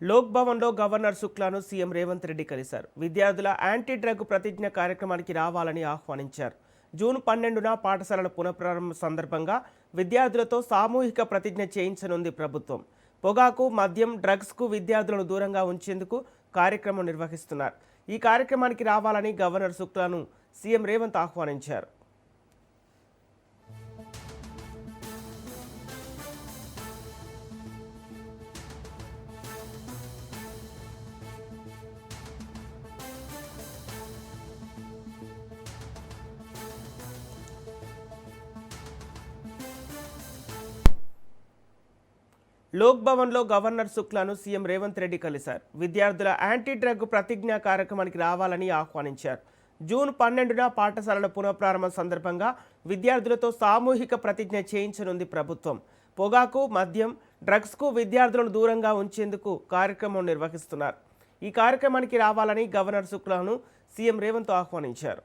లోక్ భవన్లో governor శుక్లాను CM Revanth Reddy కలిశారు. విద్యార్థుల యాంటీ డ్రగ్ ప్రతిజ్ఞ కార్యక్రమానికి రావాలని ఆహ్వానించారు. జూన్ 12న పాఠశాలల పునఃప్రారంభం సందర్భంగా విద్యార్థులతో సామూహిక ప్రతిజ్ఞ చేయించనుంది ప్రభుత్వం. పొగాకు, మద్యం, డ్రగ్స్కు విద్యార్థులను దూరంగా ఉంచేందుకు కార్యక్రమం నిర్వహిస్తున్నారు. ఈ కార్యక్రమానికి రావాలని గవర్నర్ శుక్లాను సీఎం రేవంత్ ఆహ్వానించారు. లోక్ భవన్లో గవర్నర్ శుక్లాను సీఎం రేవంత్ రెడ్డి కలిశారు. విద్యార్థుల యాంటీ డ్రగ్ ప్రతిజ్ఞ కార్యక్రమానికి రావాలని ఆహ్వానించారు. జూన్ 12న పాఠశాలల పునఃప్రారంభం సందర్భంగా విద్యార్థులతో సామూహిక ప్రతిజ్ఞ చేయించనుంది ప్రభుత్వం. పొగాకు, మద్యం, డ్రగ్స్కు విద్యార్థులను దూరంగా ఉంచేందుకు కార్యక్రమం నిర్వహిస్తున్నారు. ఈ కార్యక్రమానికి రావాలని గవర్నర్ శుక్లాను సీఎం రేవంత్ ఆహ్వానించారు.